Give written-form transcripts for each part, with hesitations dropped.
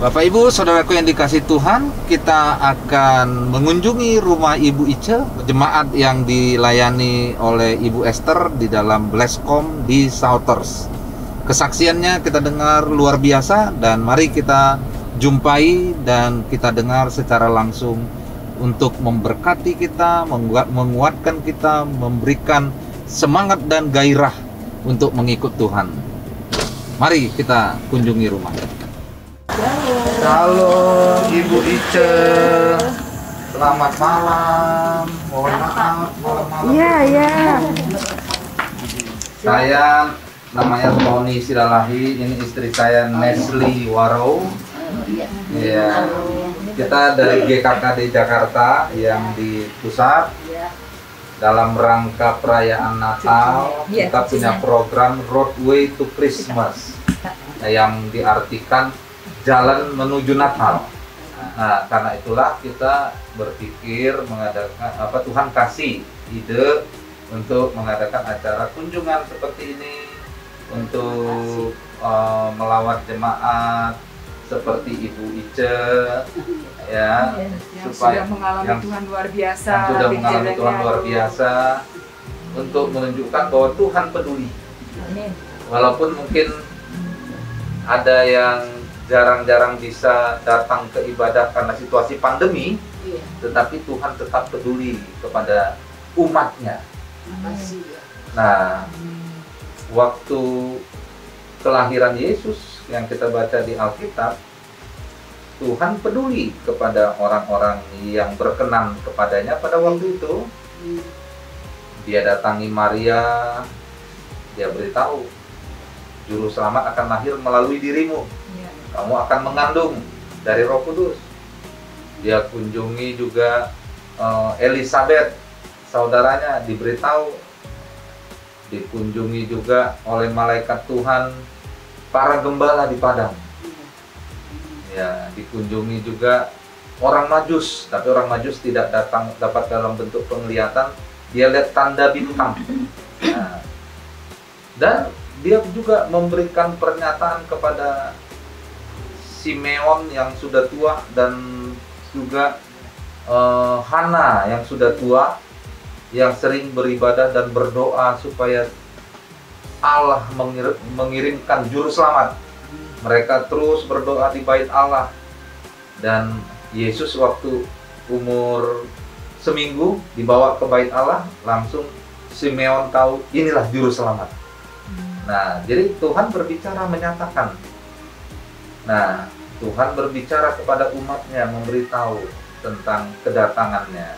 Bapak Ibu, saudaraku yang dikasih Tuhan, kita akan mengunjungi rumah Ibu Ice, jemaat yang dilayani oleh Ibu Esther di dalam Blesscom di Souters. Kesaksiannya kita dengar luar biasa, dan mari kita jumpai dan kita dengar secara langsung untuk memberkati kita, menguatkan kita, memberikan semangat dan gairah untuk mengikut Tuhan. Mari kita kunjungi rumahnya. Halo Ibu Ice, selamat malam. Mohon maaf, malam-malam. Iya. Saya namanya Tony Silalahi, ini istri saya Nesli Warrow. Ya, kita dari GKKD Jakarta yang di pusat. Dalam rangka perayaan Natal, kita punya program Roadway to Christmas yang diartikan jalan menuju Natal. Nah, karena itulah kita berpikir mengadakan Tuhan kasih ide untuk mengadakan acara kunjungan seperti ini untuk melawat jemaat seperti Ibu Ice, ya, yang supaya sudah mengalami Tuhan luar biasa, yang sudah mengalami Tuhan luar biasa, untuk menunjukkan bahwa Tuhan peduli. Amin. Walaupun mungkin ada yang jarang-jarang bisa datang ke ibadah karena situasi pandemi, tetapi Tuhan tetap peduli kepada umatnya. Nah, waktu kelahiran Yesus yang kita baca di Alkitab, Tuhan peduli kepada orang-orang yang berkenan kepadanya pada waktu itu. Dia datangi Maria, dia beritahu, Juru Selamat akan lahir melalui dirimu. Kamu akan mengandung dari Roh Kudus. Dia kunjungi juga Elizabeth, saudaranya, diberitahu. Dikunjungi juga oleh malaikat Tuhan para gembala di padang. Ya, dikunjungi juga orang Majus, tapi orang Majus tidak dapat dalam bentuk penglihatan, dia lihat tanda bintang. Nah, dan dia juga memberikan pernyataan kepada Simeon yang sudah tua dan juga Hana yang sudah tua, yang sering beribadah dan berdoa supaya Allah mengirimkan juru selamat. Mereka terus berdoa di bait Allah, dan Yesus waktu umur seminggu dibawa ke bait Allah, langsung Simeon tahu inilah juru selamat. Nah, jadi Tuhan berbicara, menyatakan. Nah, Tuhan berbicara kepada umatnya, memberitahu tentang kedatangannya.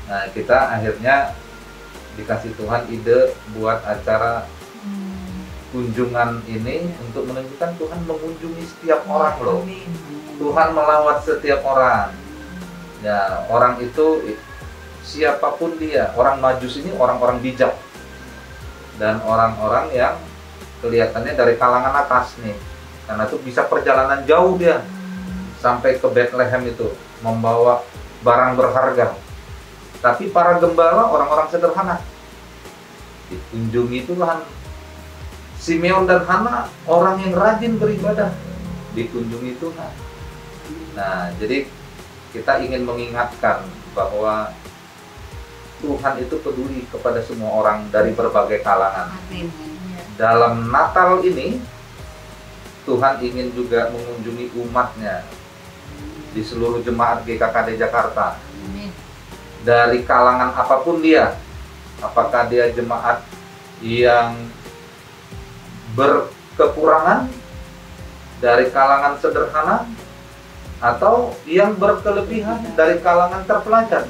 Nah, kita akhirnya dikasih Tuhan ide buat acara kunjungan ini untuk menunjukkan Tuhan mengunjungi setiap orang loh. Tuhan melawat setiap orang. Ya, orang itu siapapun dia. Orang Majus ini orang-orang bijak dan orang-orang yang kelihatannya dari kalangan atas nih. Karena itu bisa perjalanan jauh dia sampai ke Bethlehem itu membawa barang berharga. Tapi para gembala orang-orang sederhana. Dikunjungi Tuhan. Simeon dan Hana orang yang rajin beribadah, dikunjungi Tuhan. Nah, jadi kita ingin mengingatkan bahwa Tuhan itu peduli kepada semua orang dari berbagai kalangan. Dalam Natal ini, Tuhan ingin juga mengunjungi umatnya di seluruh jemaat GKKD Jakarta. Dari kalangan apapun dia, apakah dia jemaat yang berkekurangan, dari kalangan sederhana, atau yang berkelebihan dari kalangan terpelajar,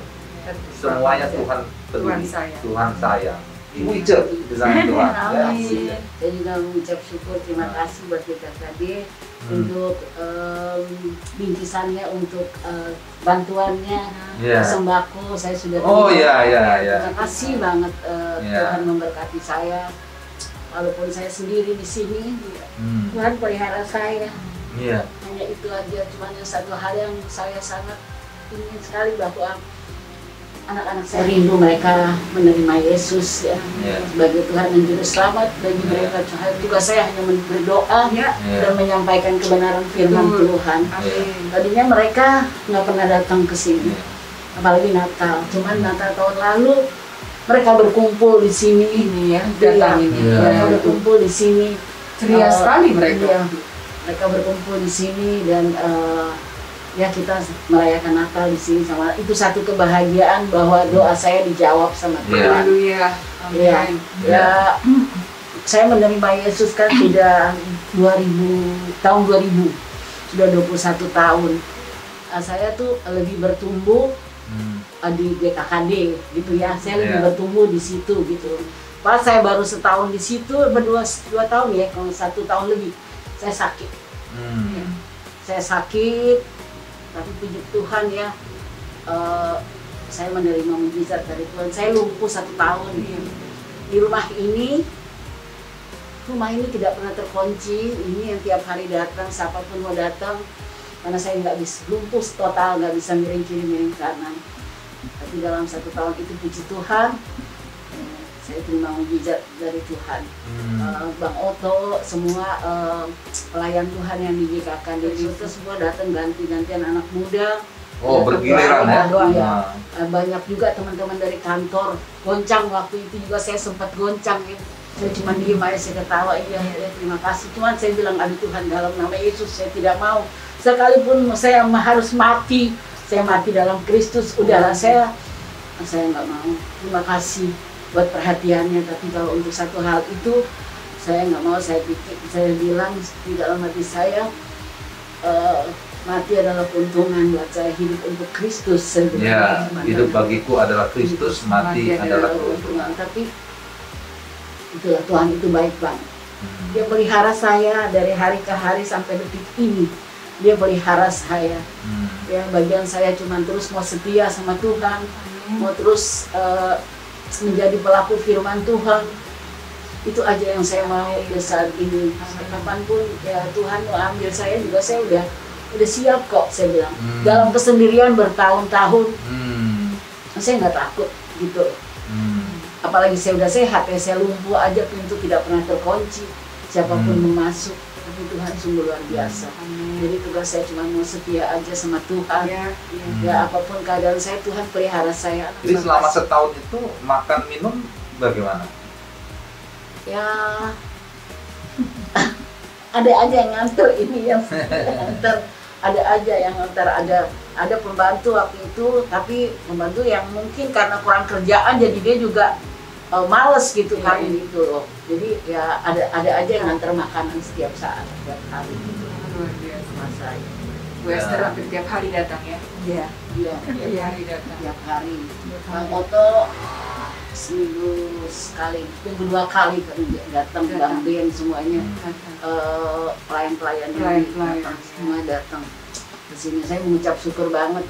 semuanya Tuhan peduli, Tuhan sayang. Ibu Ice, Tuhan. Amin. Saya juga mengucap syukur, terima kasih buat GKKD untuk bingkisannya, untuk bantuannya, sembako. Saya sudah terima kasih banget. Tuhan memberkati saya. Walaupun saya sendiri di sini, Tuhan pelihara saya. Hanya itu aja, cuma yang satu hal yang saya sangat ingin sekali bahwa anak-anak saya rindu mereka menerima Yesus ya sebagai Tuhan dan Juru Selamat bagi mereka. Tugas saya hanya berdoa dan menyampaikan kebenaran firman Tuhan. Tadinya mereka nggak pernah datang ke sini, apalagi Natal. Cuman Natal tahun lalu mereka berkumpul di sini. Mereka berkumpul di sini. Ceria sekali mereka. Mereka berkumpul di sini dan ya kita merayakan Natal di sini sama. Itu satu kebahagiaan bahwa doa saya dijawab sama Tuhan. Haleluya. Ya, saya menerima Yesus kan sudah tahun 2000, sudah 21 tahun. Saya tuh lebih bertumbuh di GKKD gitu ya. Saya lebih bertumbuh di situ gitu. Pas saya baru setahun di situ, dua tahun ya, kalau 1 tahun lebih saya sakit. Saya sakit. Tapi puji Tuhan ya, saya menerima mujizat dari Tuhan. Saya lumpuh 1 tahun. Di rumah ini tidak pernah terkunci. Ini yang tiap hari datang, siapapun mau datang. Karena saya nggak bisa, lumpuh total, nggak bisa miring kiri miring kanan. Tapi dalam 1 tahun itu puji Tuhan, saya terima mujizat dari Tuhan. Bang Oto, semua pelayan Tuhan yang di GKK itu semua datang ganti-gantian anak muda. Bergiliran ya. Banyak juga teman-teman dari kantor goncang, waktu itu juga saya sempat goncang ya. Saya cuma diem aja, saya ketawa, iya terima kasih. Cuman saya bilang, aduh Tuhan, dalam nama Yesus saya tidak mau. Sekalipun saya harus mati, saya mati dalam Kristus, udahlah saya nggak mau. Terima kasih buat perhatiannya, tapi kalau untuk satu hal itu saya nggak mau. Saya bilang di dalam hati saya, mati adalah keuntungan buat saya, hidup untuk Kristus. Hidup bagiku adalah Kristus, mati adalah keuntungan. Tapi itulah, Tuhan itu baik banget. Dia pelihara saya dari hari ke hari sampai detik ini. Dia pelihara saya. Ya, bagian saya cuma terus mau setia sama Tuhan, mau terus menjadi pelaku firman Tuhan. Itu aja yang saya mau di saat ini. Kapanpun ya Tuhan mau ambil saya juga, saya udah siap kok, saya bilang. Dalam kesendirian bertahun-tahun, saya nggak takut gitu. Apalagi saya udah sehat ya, saya lumpuh aja, pintu tidak pernah terkunci, siapapun mau masuk. Tapi Tuhan sungguh luar biasa. Jadi tugas saya cuma mau setia aja sama Tuhan. Ya apapun keadaan saya, Tuhan pelihara saya. Jadi selama setahun itu makan minum bagaimana? Ya ada aja yang nganter, ini yang nganter. Ada aja yang nganter, ada pembantu waktu itu, tapi pembantu yang mungkin karena kurang kerjaan jadi dia juga males gitu kan gitu loh. Jadi ya ada aja yang nganter makanan setiap saat, setiap hari gitu. Luar biasa. Masa Bu Esther hampir tiap hari datang ya? Iya. Tiap hari datang. Tiap hari. Bang Oto seminggu sekali, minggu 2 kali kan datang, Bang Ben semuanya, pelayan-pelayan datang, semua datang ke sini. Saya mengucap syukur banget.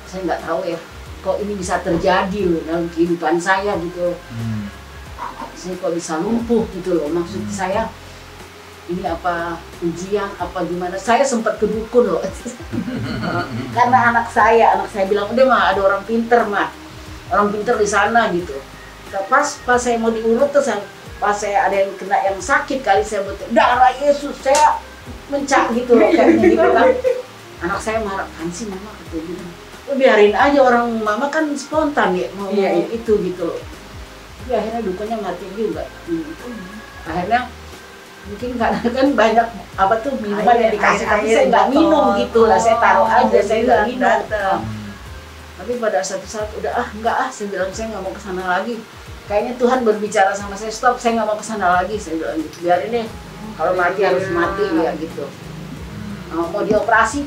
Saya nggak tahu ya, kok ini bisa terjadi loh dalam kehidupan saya gitu. Saya kok bisa lumpuh gitu loh. Maksud saya ini apa ujian apa gimana? Saya sempat ke dukun loh. Karena anak saya bilang udah mah ada orang pinter di sana gitu. Pas saya mau diurut terus pas saya ada yang kena yang sakit kali, saya betul darah Yesus, saya mencak gitu loh kayaknya gitu kan. Anak saya marah, kan sih mama kata gitu. Biarin aja, orang mama kan spontan ya mau itu gitu loh. Tapi akhirnya dukunnya mati juga. Akhirnya mungkin karena kan banyak apa tuh minuman yang dikasih, tapi saya nggak minum gitu lah, saya taruh aja, saya nggak minum. Tapi pada satu saat udah enggak saya bilang saya nggak mau kesana lagi. Kayaknya Tuhan berbicara sama saya, stop, saya nggak mau kesana lagi, saya bilang gitu. Biarin deh, kalau mati harus mati ya gitu. Mau dioperasi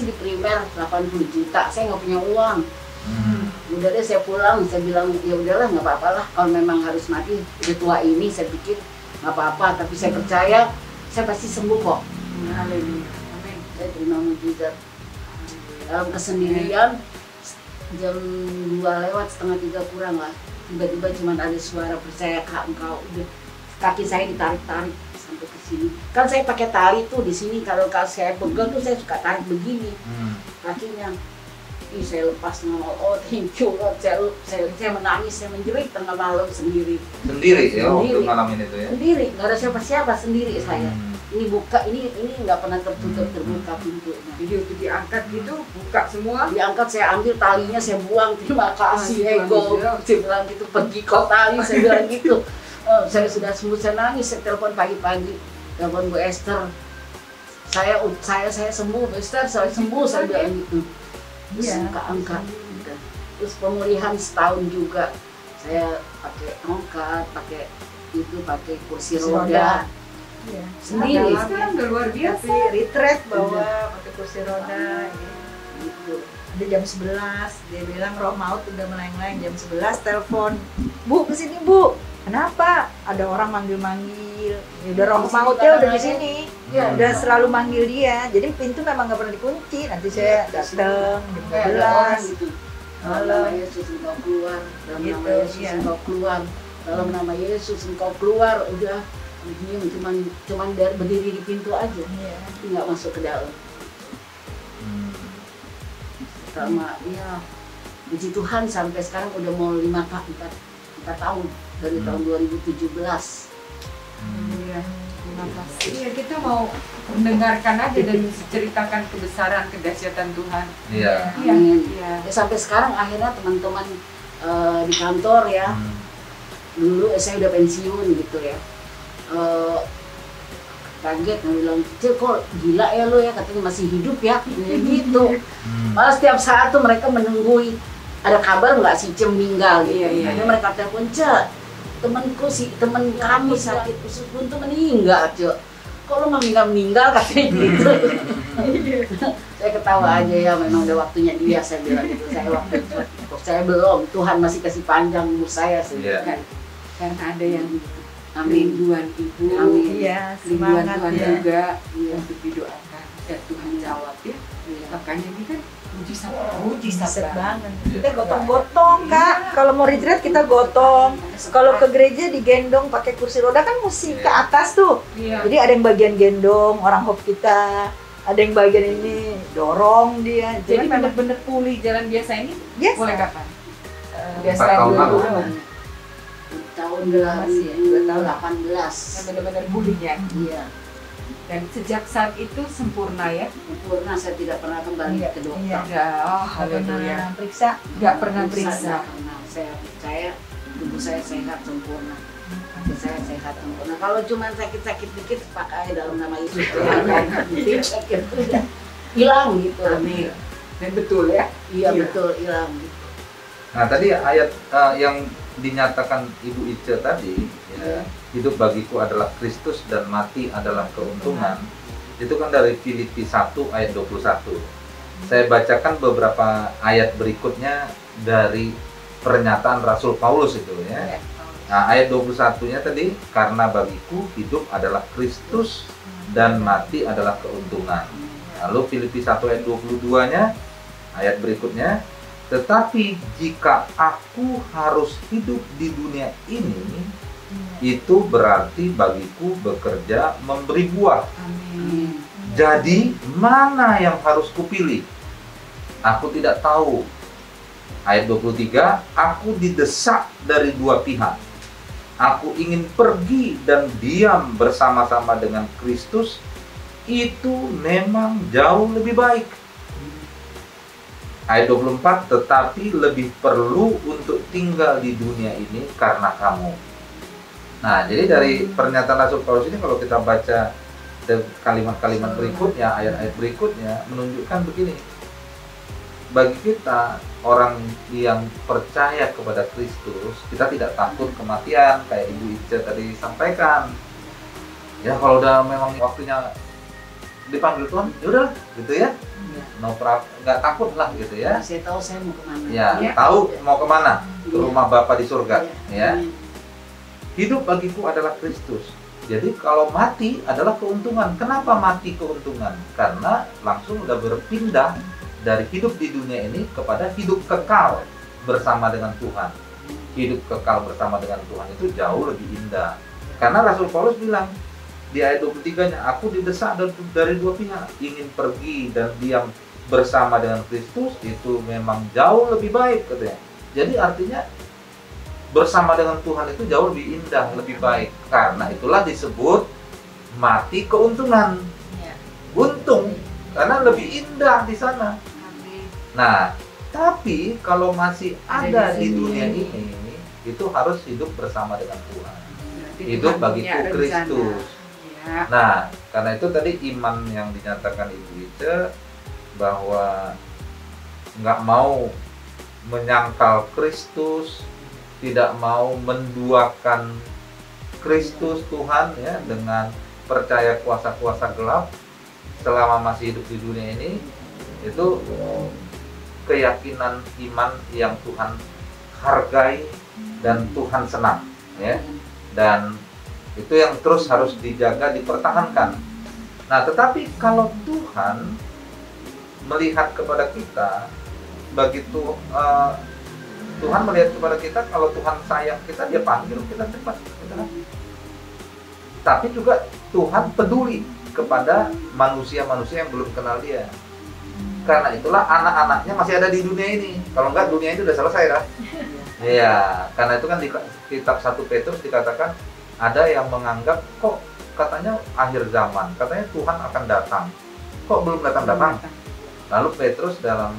di primer 80 juta, saya nggak punya uang. Udah deh saya pulang, saya bilang ya udahlah nggak apa-apa lah, kalau memang harus mati udah tua ini, saya pikir nggak apa-apa, tapi saya percaya saya pasti sembuh kok. Amin. Saya terima mujizat. Dalam kesendirian jam 2 lewat, setengah 3 kurang lah, tiba-tiba cuma ada suara, percaya kak engkau, udah kaki saya ditarik-tarik sampai ke sini. Kan saya pakai tali tuh di sini, kalau saya pegang tuh saya suka tarik begini kakinya. saya lepas nama, oh thank you Lord, saya menangis, saya menjerit tengah malam sendiri ya waktu ngalamin itu ya? Sendiri, nggak ada siapa-siapa, sendiri saya. Ini buka, ini nggak pernah tertutup, terbuka pintunya. Jadi waktu diangkat gitu, buka semua. Diangkat, saya ambil talinya, saya buang, terima kasih ego. Saya bilang gitu, pergi kau tali, saya bilang gitu. Saya sudah sembuh, saya nangis, saya telepon pagi-pagi, telepon Bu Esther. Saya sembuh, Bu Esther, saya sembuh, saya bilang gitu. Terus angkat. Terus pemulihan setahun juga, saya pakai tongkat, pakai kursi roda. Iya. Sendiri. Sekarang udah luar biasa. Tapi retreat bawa pakai kursi roda. Gitu. Ada jam 11, dia bilang roh maut udah melayang-layang, jam 11 telepon. Bu, kesini Bu. Kenapa? Ada orang manggil-manggil. Ya udah roh mautnya udah di sini. Ya, Udah selalu manggil dia. Jadi pintu memang nggak pernah dikunci. Nanti saya datang jam kayak ada orang 12. gitu. Dalam nama Yesus engkau keluar, dalam Gitu, nama Yesus iya. engkau keluar, dalam nama Yesus engkau keluar, udah diam, cuman berdiri di pintu aja, Iya. nggak masuk ke dalam. Sama ya, puji Tuhan sampai sekarang udah mau 4 tahun dari tahun 2017. Iya. Terima kasih. Iya, kita mau mendengarkan aja dan menceritakan kebesaran, kedahsyatan Tuhan. Iya. Iya. Amin. Iya. Ya, sampai sekarang akhirnya teman-teman di kantor ya, dulu saya udah pensiun gitu ya, kaget, bilang, "Cil, kok gila ya lo ya, katanya masih hidup ya," gitu. Malah setiap saat tuh mereka menunggui ada kabar nggak si Cem meninggal gitu. Iya. Akhirnya mereka telepon, "Cek, temen kami sakit usus buntu meninggal, Cek. Kok lo meninggal katanya gitu." Saya ketawa aja ya, memang udah waktunya dia, saya bilang gitu. Saya belum, Tuhan masih kasih panjang umur saya Iya. Karena ada yang Amin. rinduan Ibu, Amin. Iya, rinduan semangat Tuhan ya. juga Iya. untuk didoakan. Dan Tuhan jawab ya. Iya. Makanya ini kan mujizat Buset banget. Iya. Kita gotong-gotong, Kak. Kalau mau retreat kita gotong. Kalau ke gereja digendong pakai kursi roda kan mesti ke atas tuh. Iya. Jadi ada yang bagian gendong orang hope kita, ada yang bagian ini dorong dia. Jadi memang benar-benar pulih jalan biasa ini biasa. mulai kapan? Empat tahun lalu. Tahun Masih ya, 2 tahun. 2018. Yang benar-benar pulih ya. Iya. Dan sejak saat itu sempurna ya. Sempurna, saya tidak pernah kembali Iya, ke dokter. iya. Ya, oh, Nggak haleluya. pernah periksa. Nggak pernah periksa. Nggak pernah. Saya percaya tubuh saya sehat sempurna. Hati saya sehat sempurna. Kalau cuma sakit-sakit dikit, pakai dalam nama Yesus. Jadi sakit udah hilang gitu. Amin. Dan betul ya. Iya Iya. betul, hilang gitu. Nah tadi ayat yang dinyatakan Ibu Ice tadi, ya, hidup bagiku adalah Kristus dan mati adalah keuntungan. Itu kan dari Filipi 1 ayat 21. Saya bacakan beberapa ayat berikutnya dari pernyataan Rasul Paulus itu ya. Nah ayat 21-nya tadi, karena bagiku hidup adalah Kristus dan mati adalah keuntungan. Lalu Filipi 1 ayat 22-nya, ayat berikutnya, tetapi jika aku harus hidup di dunia ini, itu berarti bagiku bekerja memberi buah. Amin. Jadi mana yang harus kupilih? Aku tidak tahu. Ayat 23, aku didesak dari dua pihak. Aku ingin pergi dan diam bersama-sama dengan Kristus. Itu memang jauh lebih baik. Ayat 24, tetapi lebih perlu untuk tinggal di dunia ini karena kamu. Nah, jadi dari pernyataan Rasul Paulus ini kalau kita baca kalimat-kalimat berikutnya, ayat-ayat berikutnya menunjukkan begini. Bagi kita, orang yang percaya kepada Kristus, kita tidak takut kematian, kayak Ibu Ica tadi sampaikan. Ya kalau udah memang waktunya dipanggil Tuhan, yaudah gitu ya. No problem, nggak takut lah gitu ya. Saya tahu saya mau kemana. Ya, Ya. tahu mau kemana? Ke Iya. rumah Bapa di surga. Ya. Amin. Hidup bagiku adalah Kristus. Jadi kalau mati adalah keuntungan. Kenapa mati keuntungan? Karena langsung udah berpindah dari hidup di dunia ini kepada hidup kekal bersama dengan Tuhan. Hidup kekal bersama dengan Tuhan itu jauh lebih indah. Karena Rasul Paulus bilang di ayat 23-nya, aku didesak dari dua pihak, ingin pergi dan diam bersama dengan Kristus itu memang jauh lebih baik katanya. Jadi artinya bersama dengan Tuhan itu jauh lebih indah, lebih baik. Karena itulah disebut mati keuntungan. Untung karena lebih indah di sana. Nah, tapi kalau masih ada di dunia ini, itu harus hidup bersama dengan Tuhan. Hidup bagiku Kristus. Nah, karena itu tadi iman yang dinyatakan Ibu Ice bahwa nggak mau menyangkal Kristus, tidak mau menduakan Kristus Tuhan ya dengan percaya kuasa-kuasa gelap selama masih hidup di dunia ini, itu keyakinan iman yang Tuhan hargai dan Tuhan senang ya. Dan itu yang terus harus dijaga, dipertahankan. Nah, tetapi kalau Tuhan melihat kepada kita, begitu Tuhan melihat kepada kita, kalau Tuhan sayang kita, dia panggil kita cepat gitu kan? Tapi juga Tuhan peduli kepada manusia-manusia yang belum kenal dia. Karena itulah anak-anaknya masih ada di dunia ini. Kalau enggak, dunia itu udah selesai dah. Iya, karena itu kan di kitab 1 Petrus dikatakan ada yang menganggap kok katanya akhir zaman, katanya Tuhan akan datang, kok belum datang-datang. Lalu Petrus dalam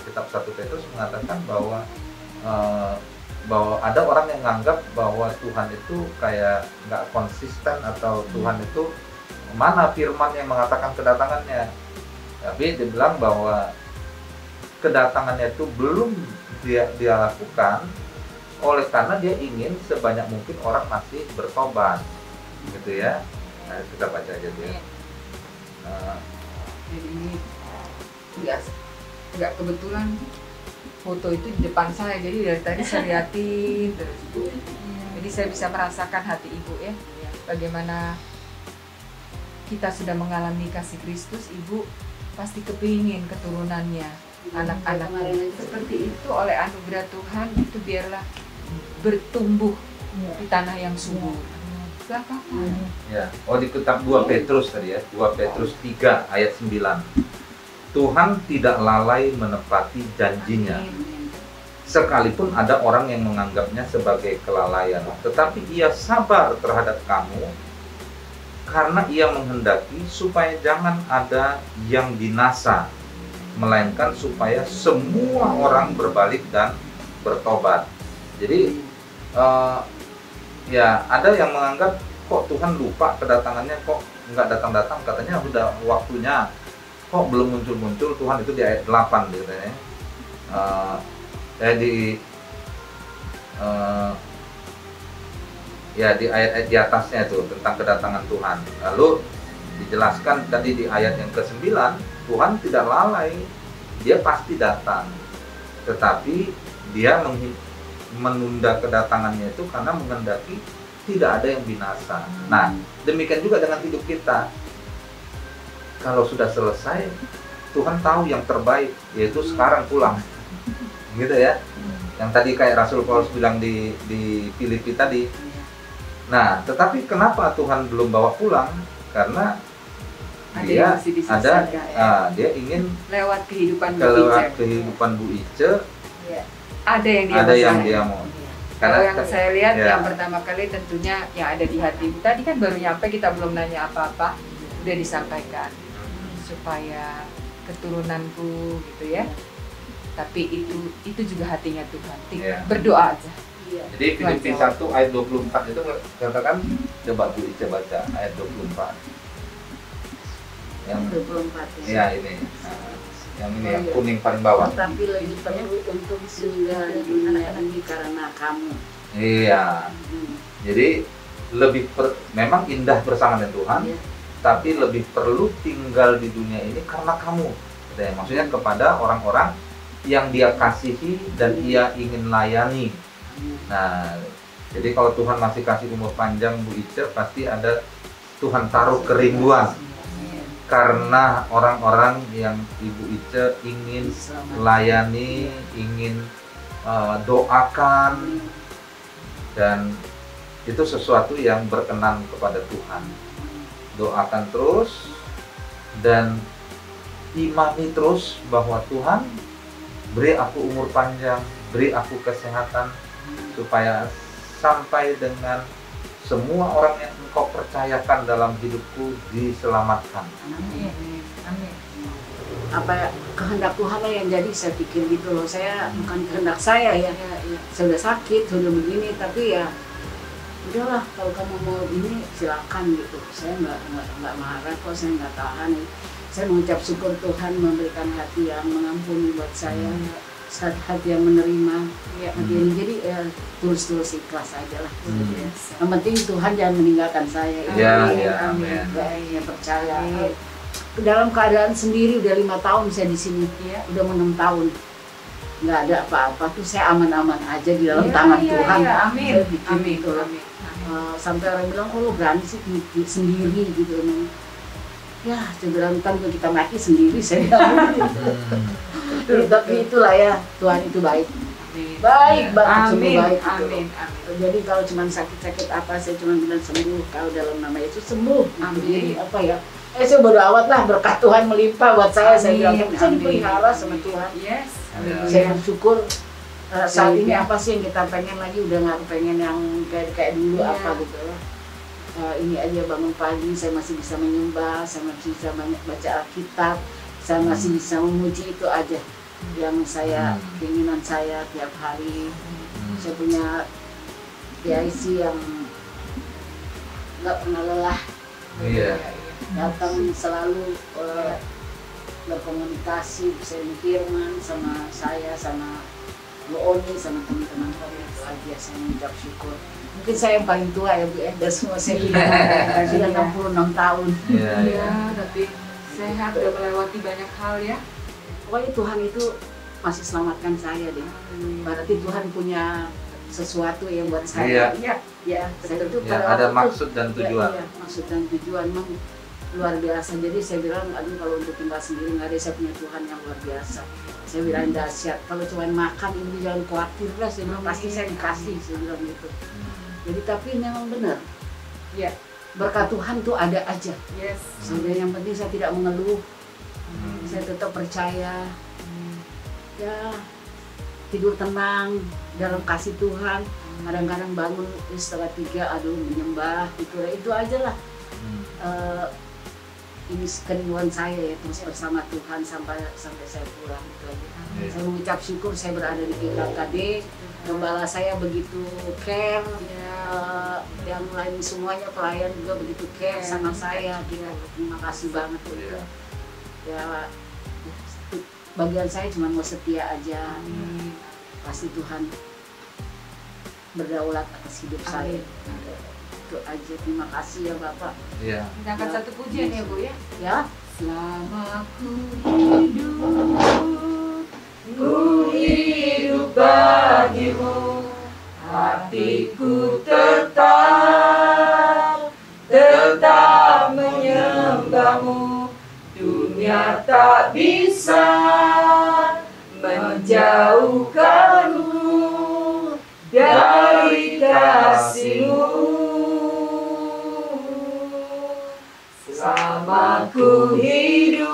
kitab 1 Petrus mengatakan bahwa ada orang yang menganggap bahwa Tuhan itu kayak nggak konsisten, atau Tuhan itu mana firman yang mengatakan kedatangannya. Tapi dia bilang bahwa kedatangannya itu belum dia lakukan, oleh karena dia ingin sebanyak mungkin orang masih bertobat, gitu ya. Nah, kita baca aja tuh ya. Jadi ini nggak kebetulan foto itu di depan saya, jadi dari tadi saya liatin terus Bu. Jadi saya bisa merasakan hati Ibu ya, bagaimana kita sudah mengalami kasih Kristus, Ibu pasti kepingin keturunannya, anak-anak seperti itu oleh anugerah Tuhan itu biarlah bertumbuh di tanah yang subur. Gak apa-apa. Ya. Oh, di kitab 2 Petrus tadi ya, 2 Petrus 3 ayat 9. Tuhan tidak lalai menepati janjinya, sekalipun ada orang yang menganggapnya sebagai kelalaian, tetapi ia sabar terhadap kamu, karena ia menghendaki supaya jangan ada yang binasa, melainkan supaya semua orang berbalik dan bertobat. Jadi ya ada yang menganggap kok Tuhan lupa kedatangannya, kok nggak datang-datang, katanya sudah waktunya, kok belum muncul-muncul. Tuhan itu di ayat 8 gitu ya. Di ayat-ayat di atasnya itu tentang kedatangan Tuhan. Lalu dijelaskan tadi di ayat yang ke-9, Tuhan tidak lalai, dia pasti datang. Tetapi dia menunda kedatangannya itu karena menghendaki tidak ada yang binasa. Nah, demikian juga dengan hidup kita. Kalau sudah selesai, Tuhan tahu yang terbaik, yaitu sekarang pulang. Gitu ya. Yang tadi kayak Rasul Paulus bilang di Filipi tadi. Nah, tetapi kenapa Tuhan belum bawa pulang? Karena dia dia ingin lewat kehidupan Bu Ice. Ya. Ada yang dia mau. Kalau yang saya lihat yang pertama kali tentunya yang ada di hati tadi kan baru nyampe, kita belum nanya apa-apa, udah disampaikan supaya keturunanku gitu ya. Tapi itu juga hatinya Tuhan. Berdoa aja. Jadi Filipi 1 ayat 24 itu katakan, coba Bu Ice baca ayat 24. Yang 24 ya ini. Yang ini yang kuning paling bawah. Tapi lebih perlu untuk singgah di dunia ini karena kamu. Iya. Jadi memang indah bersama dengan Tuhan, tapi lebih perlu tinggal di dunia ini karena kamu. Maksudnya kepada orang-orang yang dia kasihi dan ia ingin layani. Nah, jadi kalau Tuhan masih kasih umur panjang Bu Ice, pasti ada Tuhan taruh kerinduan karena orang-orang yang Ibu Ice ingin layani, ingin doakan, dan itu sesuatu yang berkenan kepada Tuhan. Doakan terus, dan imani terus bahwa Tuhan beri aku umur panjang, beri aku kesehatan supaya sampai dengan semua orang yang Engkau percayakan dalam hidupku diselamatkan. Amin. Amin. Apa ya, kehendak Tuhan lah yang jadi, saya pikir gitu loh. Saya bukan kehendak saya ya. Saya udah sakit, sudah begini, tapi ya udahlah, kalau kamu mau ini silakan gitu. Saya nggak marah kok, saya nggak tahan. Saya mengucap syukur Tuhan memberikan hati yang mengampuni buat saya, hati yang menerima. Hati yang jadi tulus-tulus ikhlas aja lah. Yang penting Tuhan jangan meninggalkan saya. Amin. Saya percaya. Dalam keadaan sendiri udah 5 tahun saya di sini, udah 6 tahun. Nggak ada apa-apa tuh, saya aman-aman aja di dalam tangan Tuhan. Amin. Amin. Sampai orang bilang, oh lo berani sih sendiri gitu. Ya, saya bilang kan kita mati sendiri, saya bilang. Tapi itulah ya, Tuhan itu baik. Baik banget, sungguh baik. Amin. Jadi kalau cuma sakit-sakit apa, saya cuma bilang sembuh. Kalau dalam nama Yesus sembuh. Amin. Jadi apa ya? Saya bodo amat lah, berkat Tuhan melimpah buat saya. Saya bilang, bisa dipelihara sama Tuhan. Yes. Saya bersyukur saat ini apa sih yang kita pengen lagi, udah nggak pengen yang kayak dulu apa gitu. Ini aja bangun pagi, saya masih bisa menyembah, saya masih bisa baca Alkitab, saya masih bisa memuji, itu aja yang saya, keinginan saya tiap hari. Saya punya PIC yang nggak pernah lelah. Datang selalu berkomunikasi, saya firman sama saya, sama Bu Oni, sama teman-teman kami. Itu aja saya mengucap syukur. Mungkin saya yang paling tua ya Bu, dan semua saya sudah 66 tahun. Tapi sehat, udah melewati banyak hal ya. Pokoknya Tuhan itu masih selamatkan saya deh. Berarti Tuhan punya sesuatu yang buat saya. Saya itu ada maksud dan tujuan. Maksud dan tujuan memang luar biasa. Jadi saya bilang, aduh kalau untuk tinggal sendiri nggak ada, saya punya Tuhan yang luar biasa. Saya bilang dahsyat. Kalau cuma makan ini jangan khawatir lah, saya bilang pasti saya dikasih, saya bilang gitu. Jadi tapi memang benar. Berkat Tuhan tuh ada aja. Sampai yang penting saya tidak mengeluh. Saya tetap percaya. Ya, tidur tenang dalam kasih Tuhan. Kadang-kadang bangun setengah 3, aduh menyembah, itu aja lah. Ini kerinduan saya ya, terus bersama Tuhan sampai saya pulang itu aja. Saya mengucap syukur saya berada di GKKD. Gembala saya begitu care, yang lain semuanya pelayan juga begitu care sama saya. Terima kasih banget ya. Bagian saya cuma mau setia aja. Pasti Tuhan berdaulat atas hidup saya. Itu aja, terima kasih ya Bapak. Kita akan satu pujian ya Bu ya. Selama ku hidup bagimu, hatiku tetap menyembahmu. Dunia tak bisa menjauhkanmu dari kasih-Mu. Selama ku hidup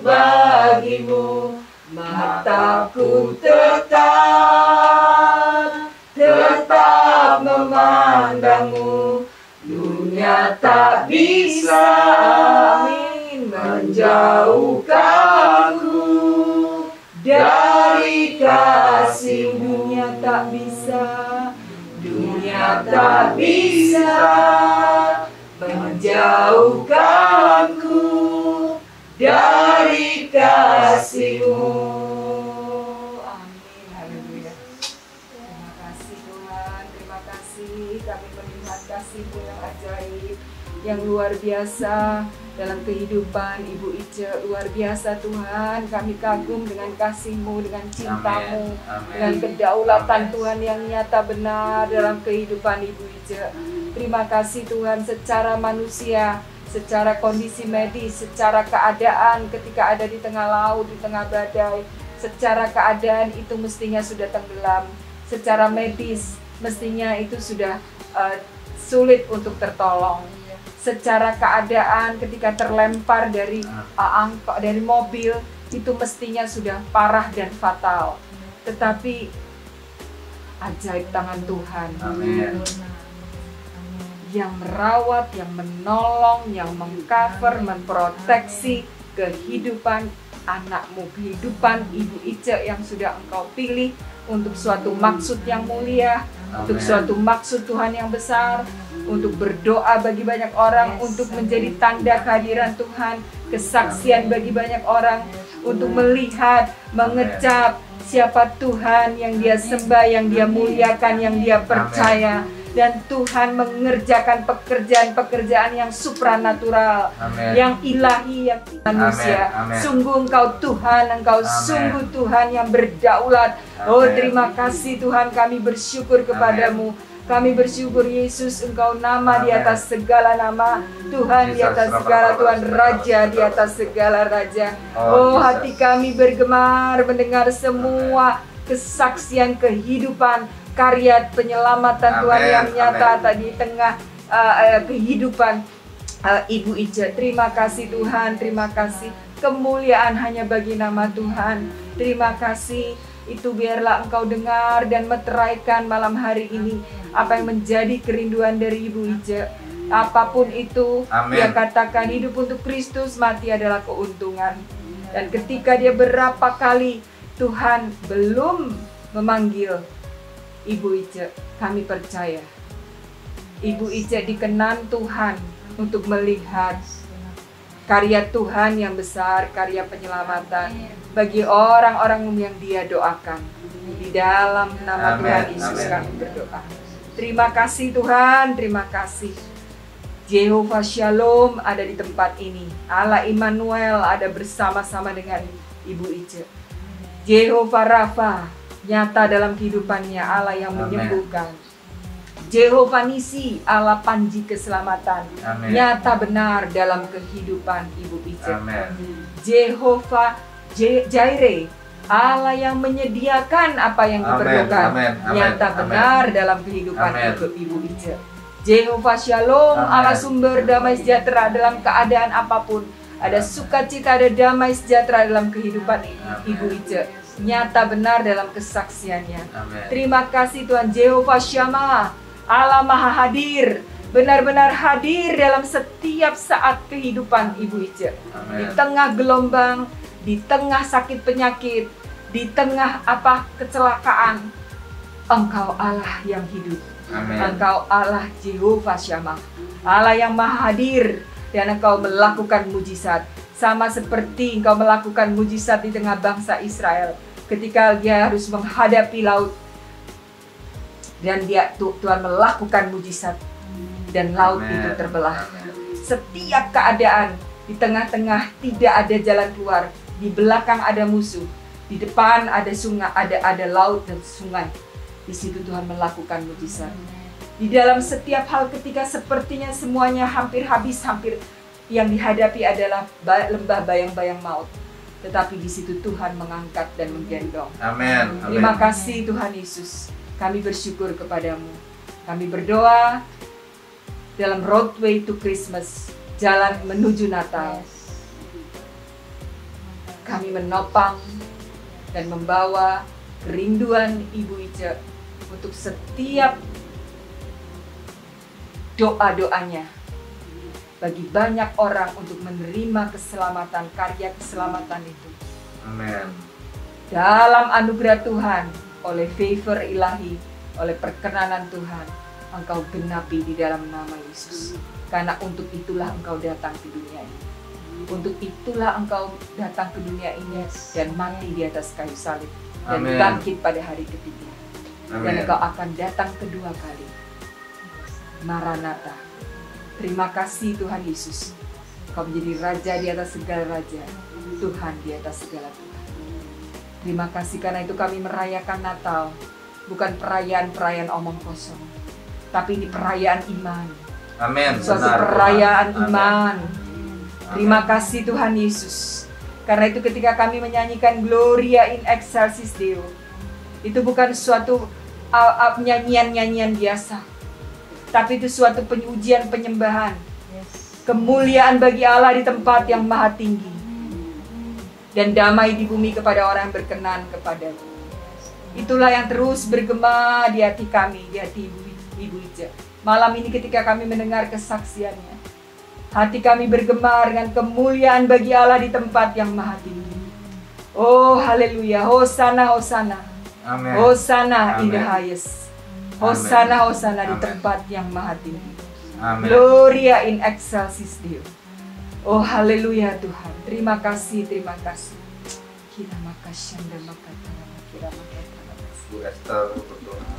bagimu, mataku tetap memandangmu. Dunia tak bisa menjauhkanku dari kasih. Dunia tak bisa menjauhkanku dari kasih-Mu. Amin. Haleluya. Terima kasih Tuhan, terima kasih. Kami melihat kasih-Mu yang ajaib, yang luar biasa dalam kehidupan Ibu Ice. Luar biasa Tuhan, kami kagum dengan kasih-Mu, dengan cinta-Mu, dengan kedaulatan Tuhan yang nyata benar dalam kehidupan Ibu Ice. Terima kasih Tuhan, secara manusia, secara kondisi medis, secara keadaan ketika ada di tengah laut, di tengah badai, secara keadaan itu mestinya sudah tenggelam, secara medis mestinya itu sudah sulit untuk tertolong. secara keadaan ketika terlempar dari dari mobil itu mestinya sudah parah dan fatal. Tetapi ajaib tangan Tuhan yang merawat, yang menolong, yang mengcover, memproteksi kehidupan anakmu, kehidupan Ibu Ice yang sudah engkau pilih untuk suatu maksud yang mulia, untuk suatu maksud Tuhan yang besar, untuk berdoa bagi banyak orang, untuk menjadi tanda kehadiran Tuhan, kesaksian bagi banyak orang, untuk melihat, mengecap siapa Tuhan yang dia sembah, yang dia muliakan, yang dia percaya. Dan Tuhan mengerjakan pekerjaan-pekerjaan yang supranatural, yang ilahi, yang manusia. Sungguh Engkau Tuhan, Engkau sungguh Tuhan yang berdaulat. Oh, terima kasih Tuhan, kami bersyukur kepadamu. Kami bersyukur Yesus, Engkau nama di atas segala nama, Tuhan di atas segala Tuhan, Raja di atas segala Raja. Oh, hati kami bergemar mendengar semua kesaksian kehidupan, karya penyelamatan Tuhan yang nyata tadi tengah kehidupan Ibu Ice. Terima kasih Tuhan, terima kasih. Kemuliaan hanya bagi nama Tuhan. Terima kasih. Itu biarlah Engkau dengar dan meteraikan malam hari ini apa yang menjadi kerinduan dari Ibu Ice. Apapun itu, dia katakan hidup untuk Kristus, mati adalah keuntungan. Dan ketika dia berapa kali Tuhan belum memanggil Ibu Ice, kami percaya Ibu Ice dikenan Tuhan untuk melihat karya Tuhan yang besar, karya penyelamatan bagi orang-orang yang dia doakan. Di dalam nama Tuhan Yesus kami berdoa. Terima kasih Tuhan, terima kasih. Jehovah Shalom ada di tempat ini. Allah Immanuel ada bersama-sama dengan Ibu Ice. Jehovah Rafa nyata dalam kehidupannya, Allah yang menyembuhkan. Jehovah Nisi, Allah panji keselamatan, nyata benar dalam kehidupan Ibu Ice. Jehovah Jireh, Allah yang menyediakan apa yang diperlukan, nyata benar dalam kehidupan Ibu Ice. Jehovah Shalom, Allah sumber damai sejahtera dalam keadaan apapun. Ada sukacita, ada damai sejahtera dalam kehidupan Ibu Ice, nyata benar dalam kesaksiannya. Terima kasih Tuhan. Jehovah Shammah, Allah Maha Hadir, benar-benar hadir dalam setiap saat kehidupan Ibu Ice. Di tengah gelombang, di tengah sakit penyakit, di tengah kecelakaan, Engkau Allah yang hidup. Engkau Allah Jehovah Shammah, Allah yang Maha Hadir, dan Engkau melakukan mujizat. Sama seperti Engkau melakukan mujizat di tengah bangsa Israel ketika dia harus menghadapi laut, dan Tuhan melakukan mujizat dan laut itu terbelah. Setiap keadaan, di tengah-tengah tidak ada jalan keluar, di belakang ada musuh, di depan ada sungai, ada laut dan sungai. Di situ Tuhan melakukan mujizat. Di dalam setiap hal ketika sepertinya semuanya hampir habis, hampir yang dihadapi adalah lembah bayang-bayang maut, tetapi di situ Tuhan mengangkat dan menggendong. Amin. Terima kasih Tuhan Yesus. Kami bersyukur kepadamu. Kami berdoa dalam roadway to Christmas, jalan menuju Natal. Kami menopang dan membawa kerinduan Ibu Ice untuk setiap doa-doanya bagi banyak orang untuk menerima keselamatan, karya keselamatan itu. Amin. Dalam anugerah Tuhan, oleh favor ilahi, oleh perkenanan Tuhan, Engkau genapi di dalam nama Yesus. Karena untuk itulah Engkau datang ke dunia ini. Untuk itulah Engkau datang ke dunia ini dan mati di atas kayu salib dan bangkit pada hari ketiga. Dan Engkau akan datang kedua kali. Maranatha. Terima kasih Tuhan Yesus. Engkau menjadi Raja di atas segala Raja, Tuhan di atas segala Tuhan. Terima kasih karena itu kami merayakan Natal. Bukan perayaan-perayaan omong kosong, tapi ini perayaan iman. Amin. Suatu perayaan iman. Terima kasih Tuhan Yesus. Karena itu ketika kami menyanyikan Gloria in Excelsis Deo, itu bukan suatu nyanyian-nyanyian biasa, tapi itu suatu penyujian penyembahan Kemuliaan bagi Allah di tempat yang maha tinggi, dan damai di bumi kepada orang yang berkenan kepada-Mu. Itulah yang terus bergema di hati kami, di hati Ibu Ica. Malam ini ketika kami mendengar kesaksiannya, hati kami bergema dengan kemuliaan bagi Allah di tempat yang maha tinggi. Oh haleluya, hosana, hosana. Amin. Hosana in the Amin. highest. Hosana, Amin. hosana di Amin. tempat yang maha tinggi. Amin. Gloria in excelsis Deo. Oh haleluya Tuhan. Terima kasih, terima kasih. Kira makasih dan makatana, kira makatana. Bu Esther berdoa.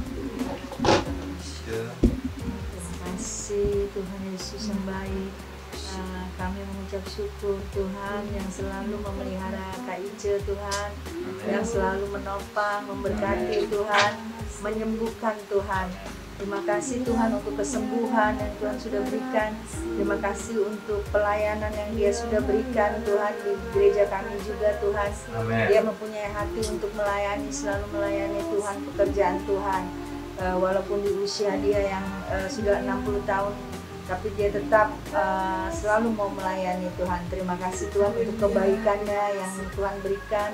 Terima kasih Tuhan Yesus yang baik. Kami mengucap syukur Tuhan yang selalu memelihara Kak Ice Tuhan, yang selalu menopang, memberkati Tuhan, menyembuhkan Tuhan. Terima kasih Tuhan untuk kesembuhan yang Tuhan sudah berikan. Terima kasih untuk pelayanan yang Dia sudah berikan Tuhan di gereja kami juga Tuhan. Amin. Dia mempunyai hati untuk melayani, selalu melayani Tuhan, pekerjaan Tuhan. Walaupun di usia dia yang sudah 60 tahun, tapi dia tetap selalu mau melayani Tuhan. Terima kasih Tuhan untuk kebaikannya yang Tuhan berikan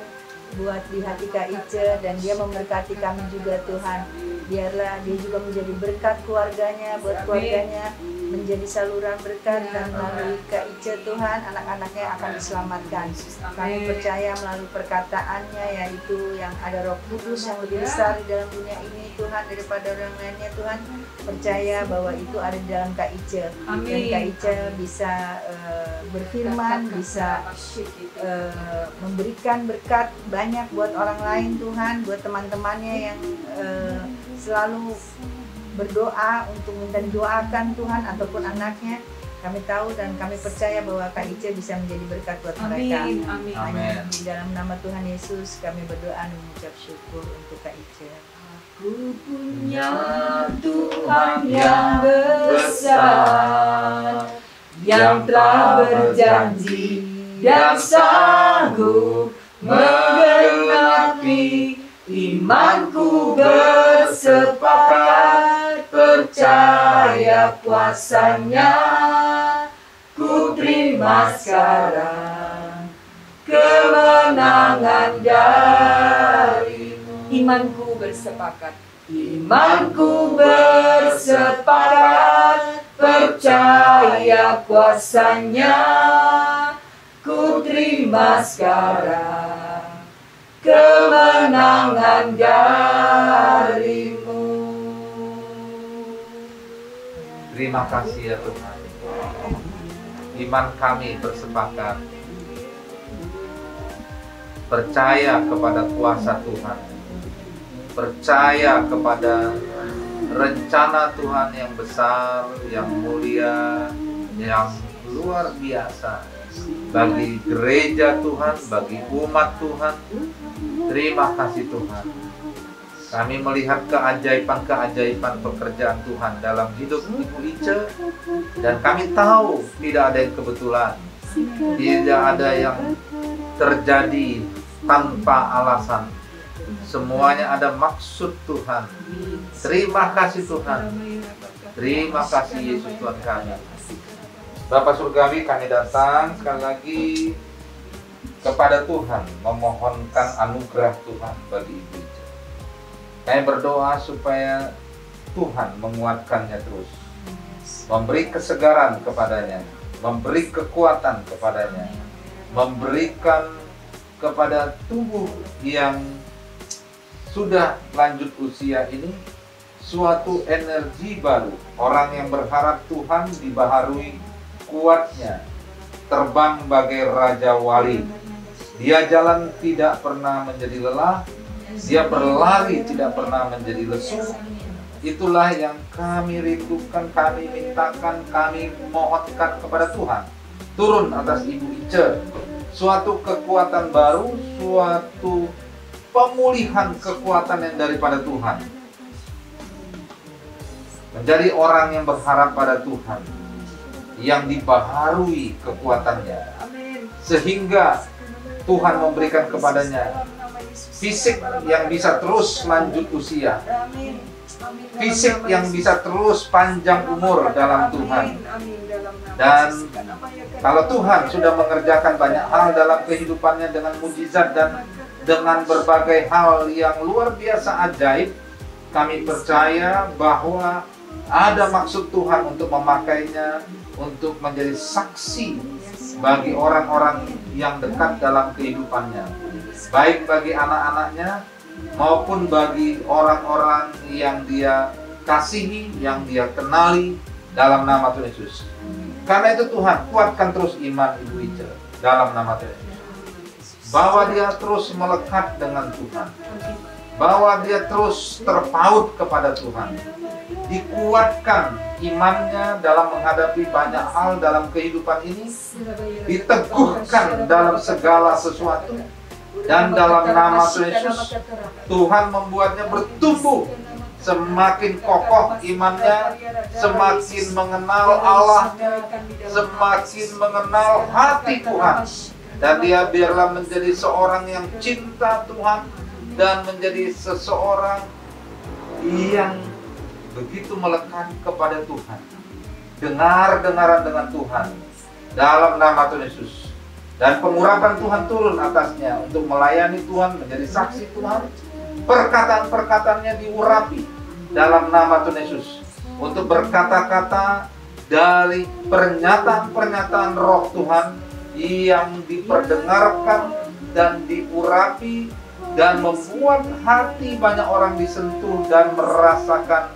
buat di hati Kak Ice, dan dia memberkati kami juga Tuhan. Biarlah dia juga menjadi berkat keluarganya, buat keluarganya menjadi saluran berkat, dan melalui Kak Ice Tuhan anak-anaknya akan diselamatkan. Kami percaya melalui perkataannya, yaitu yang ada Roh Kudus yang lebih besar di dalam dunia ini Tuhan daripada orang lainnya Tuhan. Percaya bahwa itu ada di dalam Kak Ice, dan Kak Ice bisa berfirman, bisa memberikan berkat banyak buat orang lain Tuhan, buat teman-temannya yang selalu berdoa untuk minta didoakan Tuhan, ataupun anaknya. Kami tahu dan kami percaya bahwa Kak Ice bisa menjadi berkat buat mereka. Amin. Amin. Di dalam nama Tuhan Yesus kami berdoa dan mengucap syukur untuk Kak Ice. Ku punya Tuhan yang besar, yang telah berjanji dan sanggup menggenapi. Imanku bersepakat, percaya kuasanya. Ku terima sekarang kemenangan darimu. Imanku bersepakat, imanku bersepakat, percaya kuasanya. Ku terima sekarang kemenangan darimu. Terima kasih ya Tuhan. Iman kami bersepakat, percaya kepada kuasa Tuhan, percaya kepada rencana Tuhan yang besar, yang mulia, yang luar biasa bagi gereja Tuhan, bagi umat Tuhan. Terima kasih Tuhan. Kami melihat keajaiban-keajaiban pekerjaan Tuhan dalam hidup Ibu Ice, dan kami tahu tidak ada yang kebetulan, tidak ada yang terjadi tanpa alasan. Semuanya ada maksud Tuhan. Terima kasih Tuhan. Terima kasih Yesus Tuhan kami. Bapak Surgawi, kami datang sekali lagi kepada Tuhan, memohonkan anugerah Tuhan bagi Ibu Ice. Kami berdoa supaya Tuhan menguatkannya terus, memberi kesegaran kepadanya, memberi kekuatan kepadanya, memberikan kepada tubuh yang sudah lanjut usia ini suatu energi baru. Orang yang berharap Tuhan dibaharui kuatnya, terbang bagai Raja Wali. Dia jalan tidak pernah menjadi lelah, dia berlari tidak pernah menjadi lesu. Itulah yang kami rindukan, kami mintakan, kami mohonkan kepada Tuhan. Turun atas Ibu Ice suatu kekuatan baru, suatu pemulihan kekuatan yang daripada Tuhan. Menjadi orang yang berharap pada Tuhan, yang dibaharui kekuatannya, sehingga Tuhan memberikan kepadanya fisik yang bisa terus lanjut usia, fisik yang bisa terus panjang umur dalam Tuhan, Dan kalau Tuhan sudah mengerjakan banyak hal dalam kehidupannya dengan mujizat dan dengan berbagai hal yang luar biasa ajaib, kami percaya bahwa ada maksud Tuhan untuk memakainya untuk menjadi saksi bagi orang-orang yang dekat dalam kehidupannya, baik bagi anak-anaknya maupun bagi orang-orang yang dia kasihi, yang dia kenali, dalam nama Tuhan Yesus. Karena itu Tuhan, kuatkan terus iman Ibu Ica dalam nama Tuhan Yesus. Bahwa dia terus melekat dengan Tuhan, bahwa dia terus terpaut kepada Tuhan, dikuatkan imannya dalam menghadapi banyak hal dalam kehidupan ini, diteguhkan dalam segala sesuatu, dan dalam nama Tuhan Yesus, Tuhan membuatnya bertumbuh, semakin kokoh imannya, semakin mengenal Allah, semakin mengenal hati Tuhan. Dan dia biarlah menjadi seorang yang cinta Tuhan dan menjadi seseorang yang begitu melekat kepada Tuhan, dengar-dengaran dengan Tuhan dalam nama Tuhan Yesus. Dan pengurapan Tuhan turun atasnya untuk melayani Tuhan, menjadi saksi Tuhan. Perkataan-perkataannya diurapi dalam nama Tuhan Yesus untuk berkata-kata dari pernyataan-pernyataan Roh Tuhan yang diperdengarkan dan diurapi dan membuat hati banyak orang disentuh dan merasakan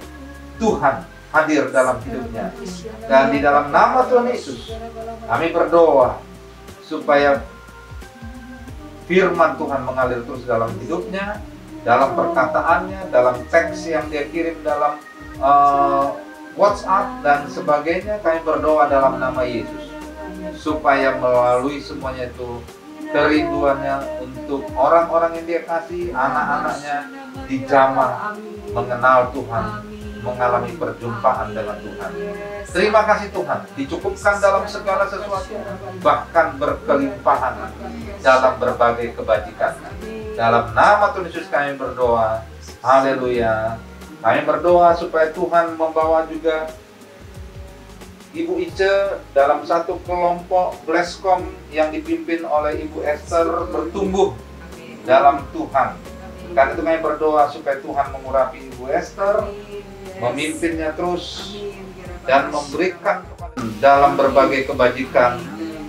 Tuhan hadir dalam hidupnya. Dan di dalam nama Tuhan Yesus kami berdoa supaya firman Tuhan mengalir terus dalam hidupnya, dalam perkataannya, dalam teks yang dia kirim dalam WhatsApp dan sebagainya. Kami berdoa dalam nama Yesus supaya melalui semuanya itu kerinduannya untuk orang-orang yang dia kasih, anak-anaknya dijamah mengenal Tuhan, mengalami perjumpaan dengan Tuhan. Terima kasih Tuhan, dicukupkan dalam segala sesuatu, bahkan berkelimpahan dalam berbagai kebajikan. Dalam nama Tuhan Yesus kami berdoa. Haleluya. Kami berdoa supaya Tuhan membawa juga Ibu Ice dalam satu kelompok Blesscom yang dipimpin oleh Ibu Esther bertumbuh dalam Tuhan. Karena itu kami berdoa supaya Tuhan mengurapi Ibu Esther, memimpinnya terus dan memberikan dalam berbagai kebajikan,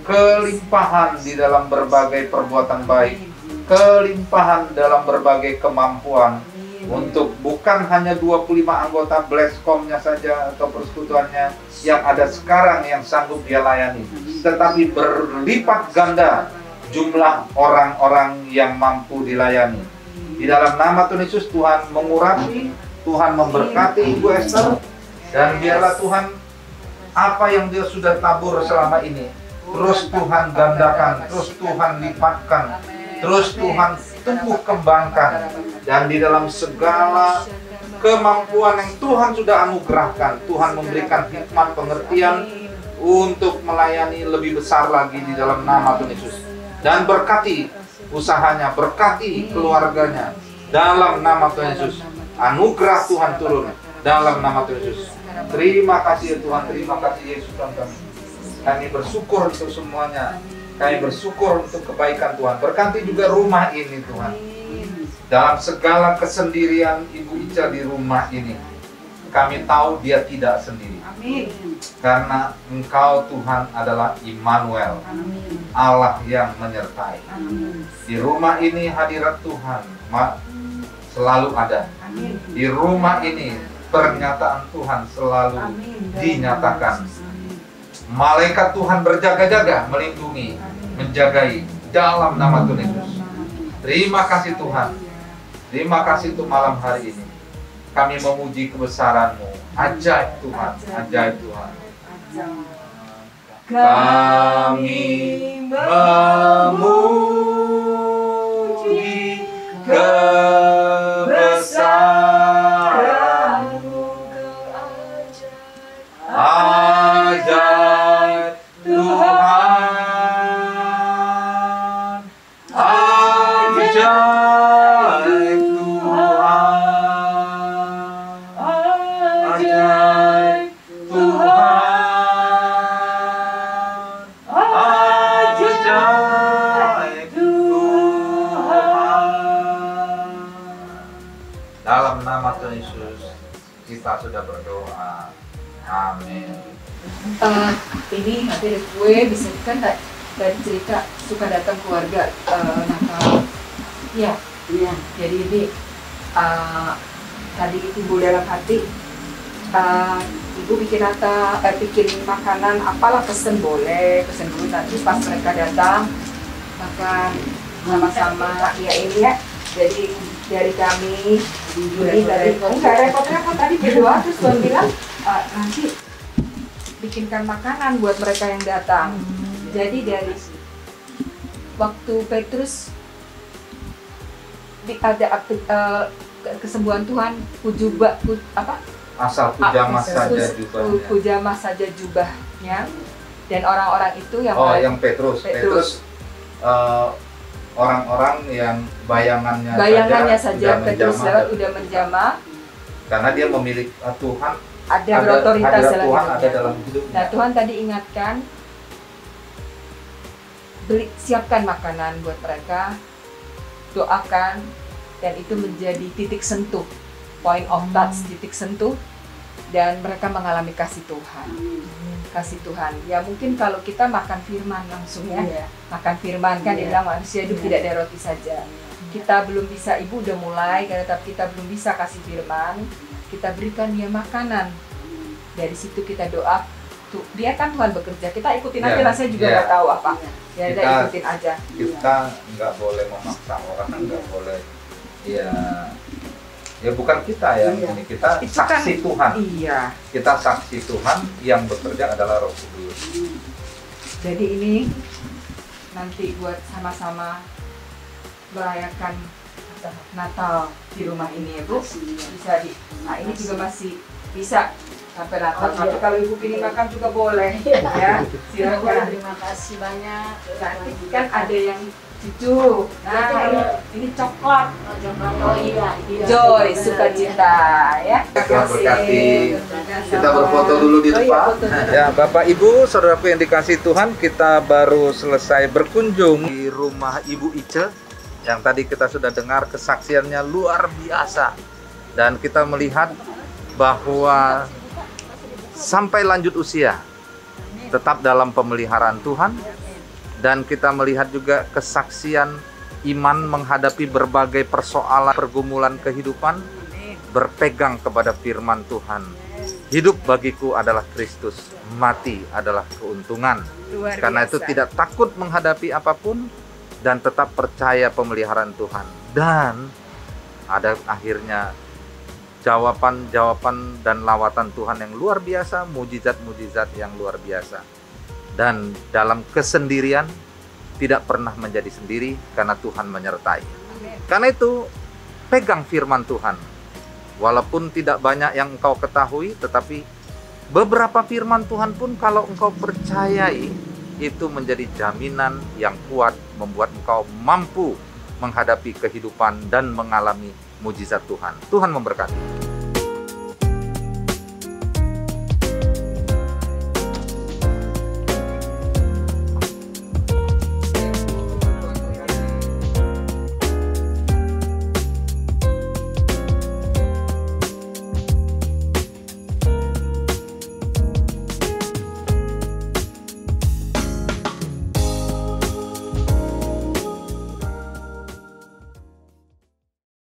kelimpahan di dalam berbagai perbuatan baik, kelimpahan dalam berbagai kemampuan untuk bukan hanya 25 anggota Blesscom-nya saja atau persekutuannya yang ada sekarang yang sanggup dia layani, tetapi berlipat ganda jumlah orang-orang yang mampu dilayani. Di dalam nama Tuhan Yesus, Tuhan mengurapi, Tuhan memberkati Ibu Esther, dan biarlah Tuhan apa yang dia sudah tabur selama ini terus Tuhan gandakan, terus Tuhan lipatkan, terus Tuhan tumbuh kembangkan, dan di dalam segala kemampuan yang Tuhan sudah anugerahkan, Tuhan memberikan hikmat pengertian untuk melayani lebih besar lagi di dalam nama Tuhan Yesus. Dan berkati usahanya, berkati keluarganya dalam nama Tuhan Yesus. Anugerah Tuhan turun dalam nama Tuhan Yesus. Terima kasih Tuhan, terima kasih Yesus Tuhan kami. Kami bersyukur untuk semuanya. Kami bersyukur untuk kebaikan Tuhan. Berkati juga rumah ini Tuhan. Dalam segala kesendirian Ibu Ica di rumah ini, kami tahu dia tidak sendiri. Amin. Karena Engkau Tuhan adalah Immanuel, Allah yang menyertai. Di rumah ini hadirat Tuhan selalu ada. Di rumah ini pernyataan Tuhan selalu dinyatakan. Malaikat Tuhan berjaga-jaga, melindungi, menjagai dalam nama Tuhan Yesus. Terima kasih Tuhan. Terima kasih untuk malam hari ini. Kami memuji kebesaran-Mu. Ajaib Tuhan, ajaib Tuhan. Kami memuji kebesaran-Mu. Ajaib Tuhan, ajaib. Tuhan, Dalam nama Tuhan Yesus kita sudah berdoa. Amin. Ini ada kue, bisa kan dari cerita suka datang keluarga Natal. Ya, Iya. jadi ini tadi ibu dalam hati, ibu bikin bikin makanan, apalah pesen boleh, pesen dulu nanti pas mereka datang makan sama-sama. Ya ini ya, jadi dari kami ini dari nggak repot-repot, tadi berdoa terus Tuhan bilang nanti bikinkan makanan buat mereka yang datang. Jadi dari waktu Petrus ada kesembuhan Tuhan, asal pujamah saja jubahnya. Pujamah saja jubahnya, dan orang-orang itu yang yang Petrus orang-orang yang bayangannya saja Petrus udah menjamah karena dia memiliki Tuhan, ada otoritas dalam Tuhan hidupnya. ada dalam hidupnya. Nah, Tuhan tadi ingatkan, siapkan makanan buat mereka, doakan, dan itu menjadi titik sentuh, point of touch, titik sentuh, dan mereka mengalami kasih Tuhan. Kasih Tuhan. Ya mungkin kalau kita makan firman langsung ya, makan firman kan dia bilang manusia hidup tidak dari roti saja. Kita belum bisa, ibu udah mulai, tapi kita belum bisa kasih firman, kita berikan dia makanan. Dari situ kita doa, biarkan Tuhan bekerja. Kita ikutin aja, rasanya juga nggak tahu apa. Ya kita ikutin aja. Kita nggak boleh memaksa orang, nggak boleh. Ya bukan kita ya, ini kita itu saksi kan, Tuhan. Iya. Kita saksi Tuhan, yang bekerja adalah Roh Kudus. Jadi ini nanti buat sama-sama merayakan Natal di rumah ini ya Bu. Bisa nah ini juga masih bisa sampai Natal. Tapi kalau ibu pilih makan juga boleh ya. Silakan. Terima kasih banyak. Nanti kan ada yang cucu. Nah ini coklat. Oh iya. Joy, sukacita ya. Tuhan berkati. Kita berfoto dulu di depan. Ya, Bapak Ibu, saudaraku yang dikasihi Tuhan, kita baru selesai berkunjung di rumah Ibu Ice yang tadi kita sudah dengar kesaksiannya luar biasa. Dan kita melihat bahwa sampai lanjut usia tetap dalam pemeliharaan Tuhan. Dan kita melihat juga kesaksian iman menghadapi berbagai persoalan pergumulan kehidupan, berpegang kepada firman Tuhan. Hidup bagiku adalah Kristus, mati adalah keuntungan. Karena itu tidak takut menghadapi apapun dan tetap percaya pemeliharaan Tuhan. Dan ada akhirnya jawaban-jawaban dan lawatan Tuhan yang luar biasa, mujizat-mujizat yang luar biasa. Dan dalam kesendirian tidak pernah menjadi sendiri karena Tuhan menyertai. Karena itu pegang firman Tuhan. Walaupun tidak banyak yang engkau ketahui, tetapi beberapa firman Tuhan pun kalau engkau percayai, itu menjadi jaminan yang kuat membuat engkau mampu menghadapi kehidupan dan mengalami mujizat Tuhan. Tuhan memberkati.